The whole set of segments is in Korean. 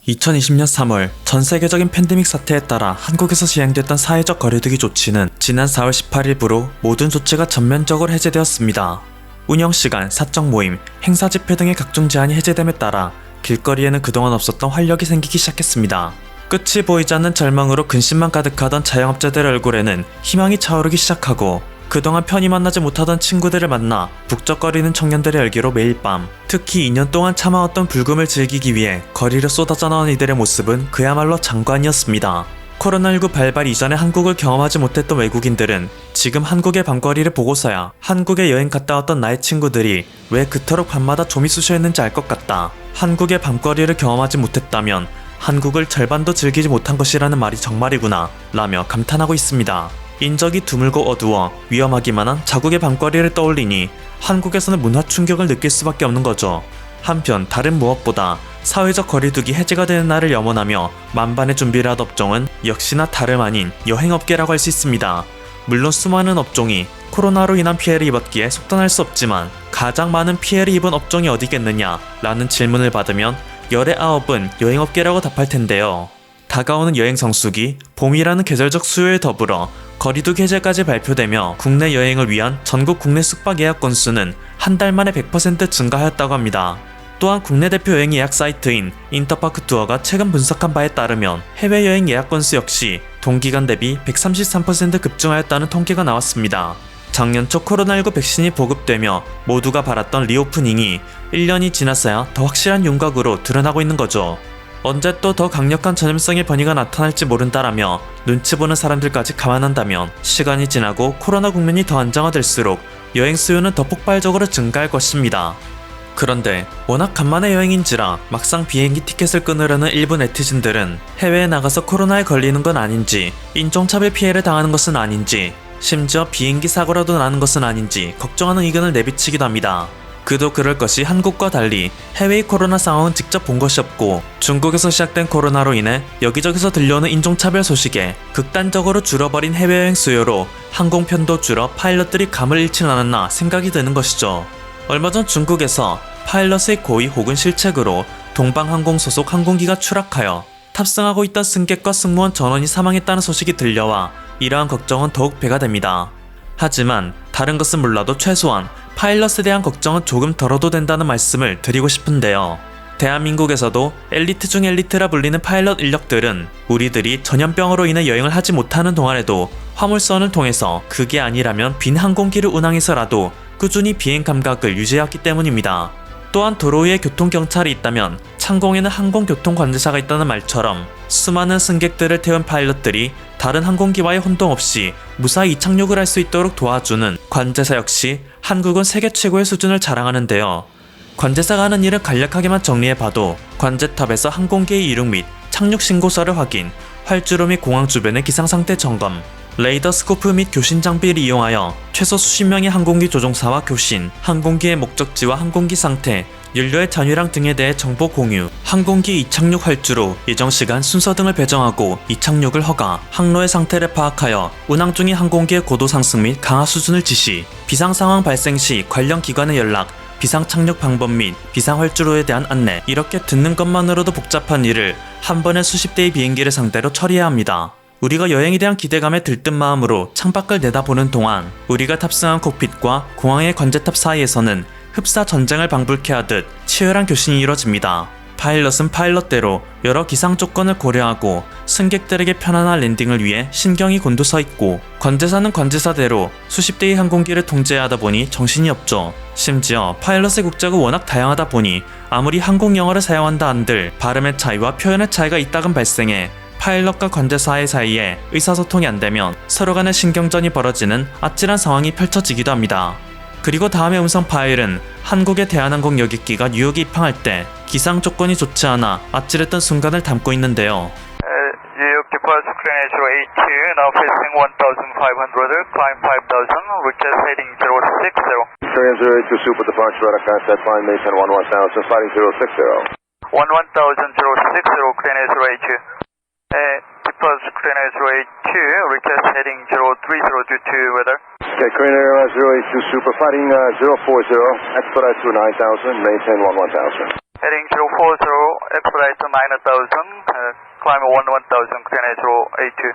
2020년 3월 전 세계적인 팬데믹 사태에 따라 한국에서 시행됐던 사회적 거리두기 조치는 지난 4월 18일부로 모든 조치가 전면적으로 해제되었습니다. 운영시간, 사적 모임, 행사 집회 등의 각종 제한이 해제됨에 따라 길거리에는 그동안 없었던 활력이 생기기 시작했습니다. 끝이 보이지 않는 절망으로 근심만 가득하던 자영업자들의 얼굴에는 희망이 차오르기 시작하고 그동안 편히 만나지 못하던 친구들을 만나 북적거리는 청년들의 열기로 매일 밤, 특히 2년 동안 참아왔던 불금을 즐기기 위해 거리로 쏟아져 나온 이들의 모습은 그야말로 장관이었습니다. 코로나19 발발 이전에 한국을 경험하지 못했던 외국인들은 지금 한국의 밤거리를 보고서야 한국에 여행 갔다 왔던 나의 친구들이 왜 그토록 밤마다 좀이 쑤셔있는지 알 것 같다. 한국의 밤거리를 경험하지 못했다면 한국을 절반도 즐기지 못한 것이라는 말이 정말이구나 라며 감탄하고 있습니다. 인적이 드물고 어두워 위험하기만 한 자국의 밤거리를 떠올리니 한국에서는 문화 충격을 느낄 수밖에 없는 거죠. 한편 다른 무엇보다 사회적 거리두기 해제가 되는 날을 염원하며 만반의 준비를 한 업종은 역시나 다름 아닌 여행업계라고 할 수 있습니다. 물론 수많은 업종이 코로나로 인한 피해를 입었기에 속단할 수 없지만 가장 많은 피해를 입은 업종이 어디겠느냐 라는 질문을 받으면 열의 9은 여행업계라고 답할 텐데요. 다가오는 여행 성수기, 봄이라는 계절적 수요에 더불어 거리두기 해제까지 발표되며 국내 여행을 위한 전국 국내 숙박 예약 건수는 한 달 만에 100% 증가하였다고 합니다. 또한 국내 대표 여행 예약 사이트인 인터파크 투어가 최근 분석한 바에 따르면 해외여행 예약 건수 역시 동기간 대비 133% 급증하였다는 통계가 나왔습니다. 작년 초 코로나19 백신이 보급되며 모두가 바랐던 리오프닝이 1년이 지나서야 더 확실한 윤곽으로 드러나고 있는 거죠. 언제 또 더 강력한 전염성의 변이가 나타날지 모른다라며 눈치 보는 사람들까지 감안한다면 시간이 지나고 코로나 국면이 더 안정화될수록 여행 수요는 더 폭발적으로 증가할 것입니다. 그런데 워낙 간만의 여행인지라 막상 비행기 티켓을 끊으려는 일부 네티즌들은 해외에 나가서 코로나에 걸리는 건 아닌지, 인종차별 피해를 당하는 것은 아닌지, 심지어 비행기 사고라도 나는 것은 아닌지 걱정하는 의견을 내비치기도 합니다. 그도 그럴 것이 한국과 달리 해외의 코로나 상황은 직접 본 것이 없고 중국에서 시작된 코로나로 인해 여기저기서 들려오는 인종차별 소식에 극단적으로 줄어버린 해외여행 수요로 항공편도 줄어 파일럿들이 감을 잃지 않았나 생각이 드는 것이죠. 얼마 전 중국에서 파일럿의 고의 혹은 실책으로 동방항공 소속 항공기가 추락하여 탑승하고 있던 승객과 승무원 전원이 사망했다는 소식이 들려와 이러한 걱정은 더욱 배가 됩니다. 하지만 다른 것은 몰라도 최소한 파일럿에 대한 걱정은 조금 덜어도 된다는 말씀을 드리고 싶은데요. 대한민국에서도 엘리트 중 엘리트라 불리는 파일럿 인력들은 우리들이 전염병으로 인해 여행을 하지 못하는 동안에도 화물선을 통해서 그게 아니라면 빈 항공기를 운항해서라도 꾸준히 비행 감각을 유지해왔기 때문입니다. 또한 도로 위에 교통경찰이 있다면 창공에는 항공교통관제사가 있다는 말처럼 수많은 승객들을 태운 파일럿들이 다른 항공기와의 혼동 없이 무사히 이착륙을 할 수 있도록 도와주는 관제사 역시 한국은 세계 최고의 수준을 자랑하는데요. 관제사가 하는 일을 간략하게만 정리해봐도 관제탑에서 항공기의 이륙 및 착륙 신고서를 확인, 활주로 및 공항 주변의 기상상태 점검, 레이더 스코프 및 교신 장비를 이용하여 최소 수십 명의 항공기 조종사와 교신, 항공기의 목적지와 항공기 상태, 연료의 잔유량 등에 대해 정보 공유, 항공기 이착륙 활주로, 예정시간 순서 등을 배정하고 이착륙을 허가, 항로의 상태를 파악하여 운항 중인 항공기의 고도 상승 및 강하 수준을 지시, 비상상황 발생 시 관련 기관에 연락, 비상 착륙 방법 및 비상 활주로에 대한 안내, 이렇게 듣는 것만으로도 복잡한 일을 한 번에 수십 대의 비행기를 상대로 처리해야 합니다. 우리가 여행에 대한 기대감에 들뜬 마음으로 창밖을 내다보는 동안 우리가 탑승한 콕핏과 공항의 관제탑 사이에서는 흡사 전쟁을 방불케 하듯 치열한 교신이 이뤄집니다. 파일럿은 파일럿대로 여러 기상 조건을 고려하고 승객들에게 편안한 랜딩을 위해 신경이 곤두서 있고, 관제사는 관제사대로 수십 대의 항공기를 통제해야 하다 보니 정신이 없죠. 심지어 파일럿의 국적은 워낙 다양하다 보니 아무리 한국 영어를 사용한다 한들 발음의 차이와 표현의 차이가 이따금 발생해 파일럿과 관제사의 사이에 의사소통이 안되면 서로 간의 신경전이 벌어지는 아찔한 상황이 펼쳐지기도 합니다. 그리고 다음의 음성 파일은 한국의 대한항공 여객기가 뉴욕에 입항할 때 기상 조건이 좋지 않아 아찔했던 순간을 담고 있는데요. 뉴욕 departure Greenwich 82, now facing 1,500, climb 5,000, request heading 060. Transit 82 Super departure radar contact, climb maintain 11,000, fighting 060. 11,060 Greenwich 82. Departure Greenwich 82, request heading 030 due to weather. Okay, Korean Air 082 Super, fighting 040, expedite through 9,000, maintain 11,000. Heading 040, expedite 9,000, climb 1000, Korean Air 082.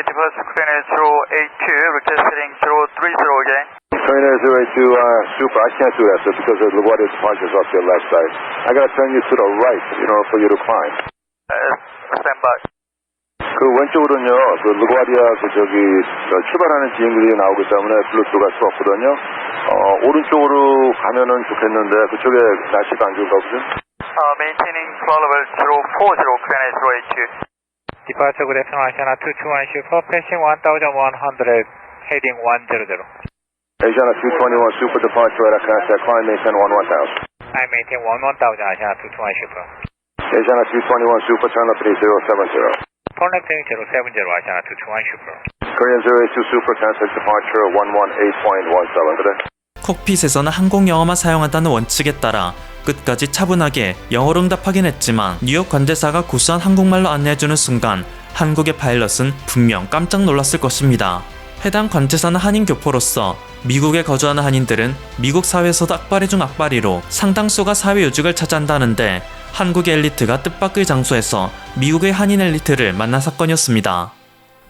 Departure Korean Air 082, request heading 030 again. Korean Air 082, super, I can't do that, sir, because the LaGuardia departure is off your left side. I gotta turn you to the right in order for you to climb. Stand by. 그 왼쪽으로는요, 그 LaGuardia 출발하는 비행들이 나오기 때문에 별로 들어갈 수 없거든요. 오른쪽으로 가면은 좋겠는데 그쪽에 날씨가 안 좋은가 보죠? Maintaining floor level 040, Korean Air 082. Departure good afternoon, Asiana 221 Super, passing 1100, heading 100. Asiana 221 Super departure at contact climb maintain 1000. I maintain 11,000, Asiana 221 Super. Asiana 221 Super turn left heading 070. Turn left heading 070, Asiana 221 Super. Korean 082 Super contact departure 118.17 그래? 콕핏에서는 항공 영어만 사용한다는 원칙에 따라 끝까지 차분하게 영어로 응답하긴 했지만 뉴욕 관제사가 고수한 한국말로 안내해주는 순간 한국의 파일럿은 분명 깜짝 놀랐을 것입니다. 해당 관제사는 한인 교포로서 미국에 거주하는 한인들은 미국 사회에서도 악바리 중 악바리로 상당수가 사회 요직을 차지한다는데 한국의 엘리트가 뜻밖의 장소에서 미국의 한인 엘리트를 만난 사건이었습니다.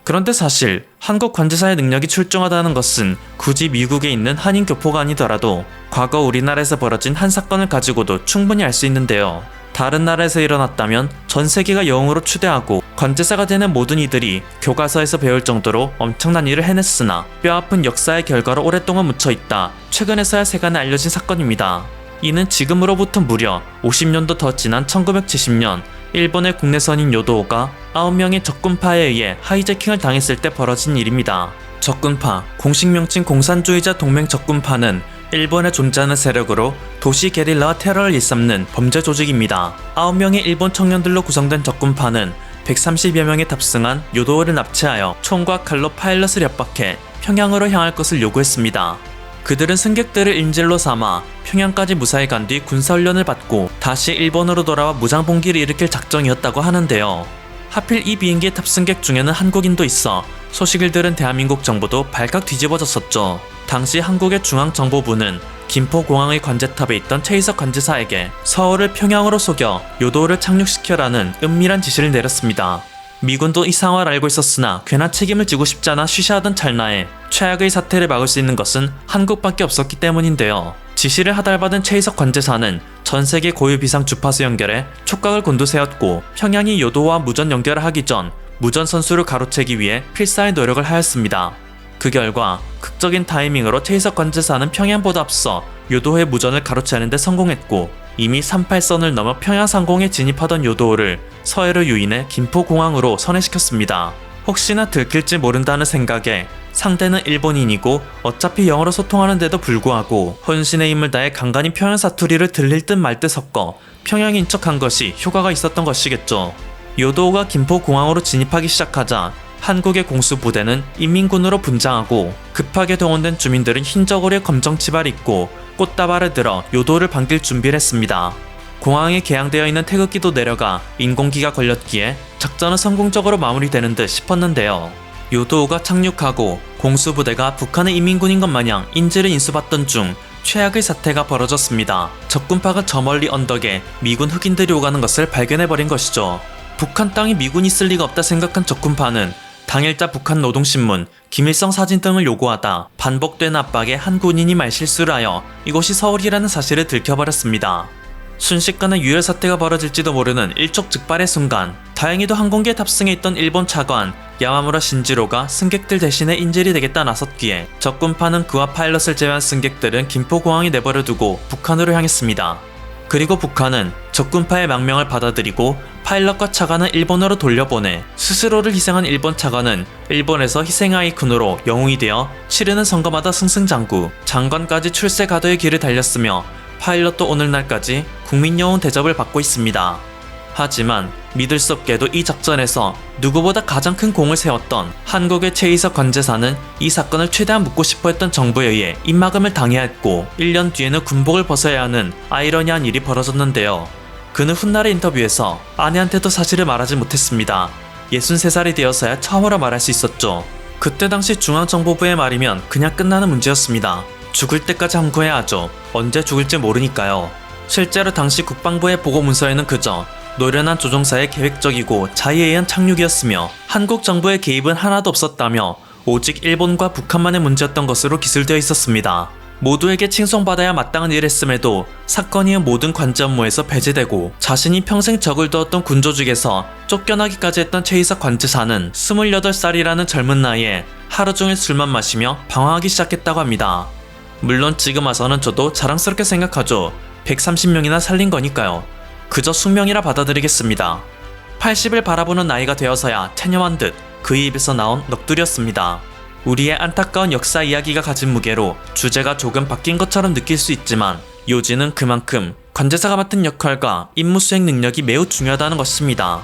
그런데 사실 한국 관제사의 능력이 출중하다는 것은 굳이 미국에 있는 한인 교포가 아니더라도 과거 우리나라에서 벌어진 한 사건을 가지고도 충분히 알 수 있는데요. 다른 나라에서 일어났다면 전 세계가 영웅으로 추대하고 관제사가 되는 모든 이들이 교과서에서 배울 정도로 엄청난 일을 해냈으나 뼈아픈 역사의 결과로 오랫동안 묻혀있다 최근에서야 세간에 알려진 사건입니다. 이는 지금으로부터 무려 50년도 더 지난 1970년 일본의 국내선인 요도오가 9명의 적군파에 의해 하이제킹을 당했을 때 벌어진 일입니다. 적군파, 공식 명칭 공산주의자 동맹 적군파는 일본에 존재하는 세력으로 도시 게릴라와 테러를 일삼는 범죄 조직입니다. 9명의 일본 청년들로 구성된 적군파는 130여 명이 탑승한 요도오를 납치하여 총과 칼로 파일럿을 협박해 평양으로 향할 것을 요구했습니다. 그들은 승객들을 인질로 삼아 평양까지 무사히 간 뒤 군사훈련을 받고 다시 일본으로 돌아와 무장봉기를 일으킬 작정이었다고 하는데요. 하필 이 비행기의 탑승객 중에는 한국인도 있어 소식을 들은 대한민국 정부도 발칵 뒤집어졌었죠. 당시 한국의 중앙정보부는 김포공항의 관제탑에 있던 최희석 관제사에게 서울을 평양으로 속여 요도를 착륙시켜라는 은밀한 지시를 내렸습니다. 미군도 이 상황을 알고 있었으나 괜한 책임을 지고 싶지 않아 쉬쉬하던 찰나에 최악의 사태를 막을 수 있는 것은 한국밖에 없었기 때문인데요. 지시를 하달받은 최희석 관제사는 전세계 고유 비상 주파수 연결에 촉각을 곤두세웠고 평양이 요도와 무전 연결을 하기 전 무전 선수를 가로채기 위해 필사의 노력을 하였습니다. 그 결과 극적인 타이밍으로 최희석 관제사는 평양보다 앞서 요도의 무전을 가로채는 데 성공했고 이미 38선을 넘어 평양 상공에 진입하던 요도를 서해로 유인해 김포공항으로 선회시켰습니다. 혹시나 들킬지 모른다는 생각에 상대는 일본인이고 어차피 영어로 소통하는데도 불구하고 혼신의 힘을 다해 간간히 평양 사투리를 들릴 듯 말 듯 섞어 평양인 척한 것이 효과가 있었던 것이겠죠. 요도가 김포공항으로 진입하기 시작하자 한국의 공수부대는 인민군으로 분장하고 급하게 동원된 주민들은 흰 저고리에 검정 치마를 입고 꽃다발을 들어 요도를 반길 준비를 했습니다. 공항에 개양되어 있는 태극기도 내려가 인공기가 걸렸기에 작전은 성공적으로 마무리되는 듯 싶었는데요. 요도가 착륙하고 공수부대가 북한의 인민군인 것 마냥 인질을 인수받던 중 최악의 사태가 벌어졌습니다. 적군파가 저 멀리 언덕에 미군 흑인들이 오가는 것을 발견해버린 것이죠. 북한 땅에 미군이 있을 리가 없다 생각한 적군파는 당일자 북한 노동신문, 김일성 사진 등을 요구하다 반복된 압박에 한 군인이 말실수를 하여 이곳이 서울이라는 사실을 들켜버렸습니다. 순식간에 유혈 사태가 벌어질지도 모르는 일촉즉발의 순간, 다행히도 항공기에 탑승해 있던 일본 차관 야마무라 신지로가 승객들 대신에 인질이 되겠다 나섰기에 적군파는 그와 파일럿을 제외한 승객들은 김포공항에 내버려두고 북한으로 향했습니다. 그리고 북한은 적군파의 망명을 받아들이고 파일럿과 차관은 일본으로 돌려보내 스스로를 희생한 일본 차관은 일본에서 희생 아이콘으로 영웅이 되어 치르는 선거마다 승승장구, 장관까지 출세 가도의 길을 달렸으며 파일럿도 오늘날까지 국민영웅 대접을 받고 있습니다. 하지만 믿을 수 없게도 이 작전에서 누구보다 가장 큰 공을 세웠던 한국의 최희석 관제사는 이 사건을 최대한 묻고 싶어 했던 정부에 의해 입막음을 당해야 했고 1년 뒤에는 군복을 벗어야 하는 아이러니한 일이 벌어졌는데요. 그는 훗날의 인터뷰에서 아내한테도 사실을 말하지 못했습니다. 63살이 되어서야 처음으로 말할 수 있었죠. 그때 당시 중앙정보부의 말이면 그냥 끝나는 문제였습니다. 죽을 때까지 함구해야 하죠. 언제 죽을지 모르니까요. 실제로 당시 국방부의 보고 문서에는 그저 노련한 조종사의 계획적이고 자의에 의한 착륙이었으며 한국 정부의 개입은 하나도 없었다며 오직 일본과 북한만의 문제였던 것으로 기술되어 있었습니다. 모두에게 칭송받아야 마땅한 일했음에도 사건 이후 모든 관제 업무에서 배제되고 자신이 평생 적을 두었던 군조직에서 쫓겨나기까지 했던 최이사 관제사는 28살이라는 젊은 나이에 하루 종일 술만 마시며 방황하기 시작했다고 합니다. 물론 지금 와서는 저도 자랑스럽게 생각하죠. 130명이나 살린 거니까요. 그저 숙명이라 받아들이겠습니다. 80을 바라보는 나이가 되어서야 체념한 듯 그의 입에서 나온 넋두리였습니다. 우리의 안타까운 역사 이야기가 가진 무게로 주제가 조금 바뀐 것처럼 느낄 수 있지만 요지는 그만큼 관제사가 맡은 역할과 임무 수행 능력이 매우 중요하다는 것입니다.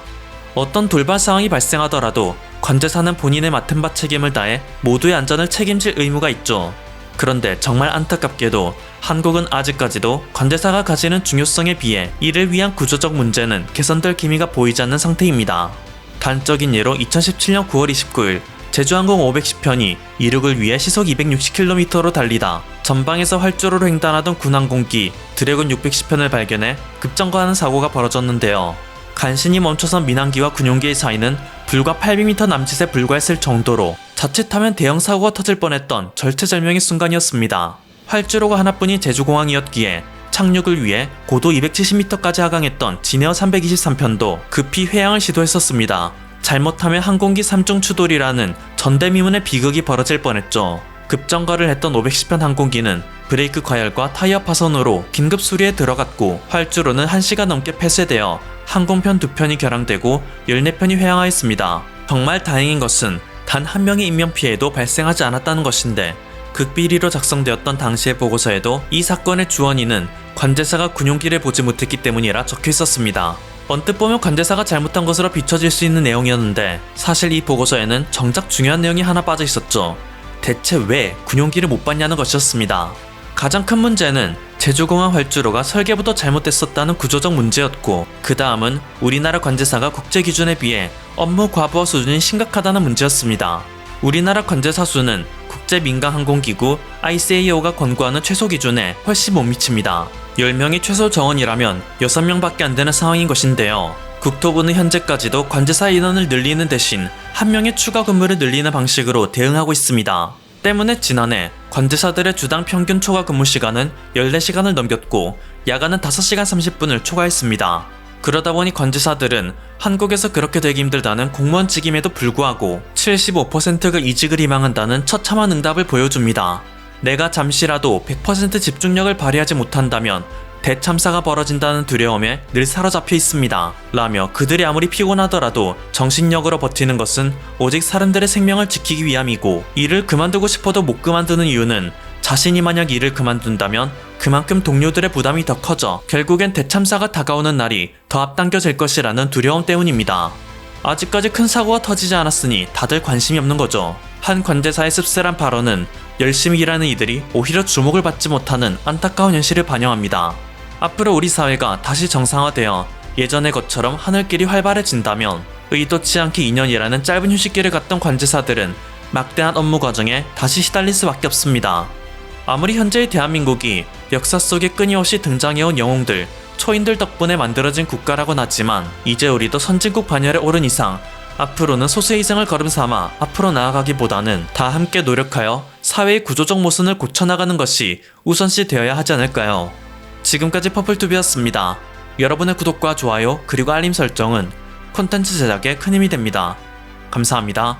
어떤 돌발 상황이 발생하더라도 관제사는 본인의 맡은 바 책임을 다해 모두의 안전을 책임질 의무가 있죠. 그런데 정말 안타깝게도 한국은 아직까지도 관제사가 가지는 중요성에 비해 이를 위한 구조적 문제는 개선될 기미가 보이지 않는 상태입니다. 단적인 예로 2017년 9월 29일 제주항공 510편이 이륙을 위해 시속 260km로 달리다 전방에서 활주로로 횡단하던 군항공기 드래곤 610편을 발견해 급정거하는 사고가 벌어졌는데요. 간신히 멈춰선 민항기와 군용기의 사이는 불과 800m 남짓에 불과했을 정도로 자칫하면 대형 사고가 터질 뻔했던 절체절명의 순간이었습니다. 활주로가 하나뿐인 제주공항이었기에 착륙을 위해 고도 270m까지 하강했던 진에어 323편도 급히 회항을 시도했었습니다. 잘못하면 항공기 3중 추돌이라는 전대미문의 비극이 벌어질 뻔했죠. 급정거를 했던 510편 항공기는 브레이크 과열과 타이어 파손으로 긴급 수리에 들어갔고 활주로는 1시간 넘게 폐쇄되어 항공편 2편이 결항되고 14편이 회항하였습니다. 정말 다행인 것은 단 한 명의 인명피해도 발생하지 않았다는 것인데 극비리로 작성되었던 당시의 보고서에도 이 사건의 주원인은 관제사가 군용기를 보지 못했기 때문이라 적혀 있었습니다. 언뜻 보면 관제사가 잘못한 것으로 비춰질 수 있는 내용이었는데 사실 이 보고서에는 정작 중요한 내용이 하나 빠져 있었죠. 대체 왜 군용기를 못 봤냐는 것이었습니다. 가장 큰 문제는 제주공항 활주로가 설계부터 잘못됐었다는 구조적 문제였고 그 다음은 우리나라 관제사가 국제 기준에 비해 업무 과부하 수준이 심각하다는 문제였습니다. 우리나라 관제사 수는 국제 민간 항공기구 ICAO가 권고하는 최소 기준에 훨씬 못 미칩니다. 10명이 최소 정원이라면 6명밖에 안 되는 상황인 것인데요. 국토부는 현재까지도 관제사 인원을 늘리는 대신 한 명의 추가 근무를 늘리는 방식으로 대응하고 있습니다. 때문에 지난해 관제사들의 주당 평균 초과 근무 시간은 14시간을 넘겼고 야간은 5시간 30분을 초과했습니다. 그러다 보니 관제사들은 한국에서 그렇게 되기 힘들다는 공무원 직임에도 불구하고 75%가 이직을 희망한다는 처참한 응답을 보여줍니다. 내가 잠시라도 100% 집중력을 발휘하지 못한다면 대참사가 벌어진다는 두려움에 늘 사로잡혀 있습니다. 라며 그들이 아무리 피곤하더라도 정신력으로 버티는 것은 오직 사람들의 생명을 지키기 위함이고 일을 그만두고 싶어도 못 그만두는 이유는 자신이 만약 일을 그만둔다면 그만큼 동료들의 부담이 더 커져 결국엔 대참사가 다가오는 날이 더 앞당겨질 것이라는 두려움 때문입니다. 아직까지 큰 사고가 터지지 않았으니 다들 관심이 없는 거죠. 한 관제사의 씁쓸한 발언은 열심히 일하는 이들이 오히려 주목을 받지 못하는 안타까운 현실을 반영합니다. 앞으로 우리 사회가 다시 정상화되어 예전의 것처럼 하늘길이 활발해진다면 의도치 않게 2년이라는 짧은 휴식기를 갖던 관제사들은 막대한 업무 과정에 다시 시달릴 수밖에 없습니다. 아무리 현재의 대한민국이 역사 속에 끊임없이 등장해온 영웅들, 초인들 덕분에 만들어진 국가라곤 하지만 이제 우리도 선진국 반열에 오른 이상 앞으로는 소수의 희생을 걸음삼아 앞으로 나아가기보다는 다 함께 노력하여 사회의 구조적 모순을 고쳐나가는 것이 우선시 되어야 하지 않을까요? 지금까지 퍼플투비였습니다. 여러분의 구독과 좋아요 그리고 알림 설정은 콘텐츠 제작에 큰 힘이 됩니다. 감사합니다.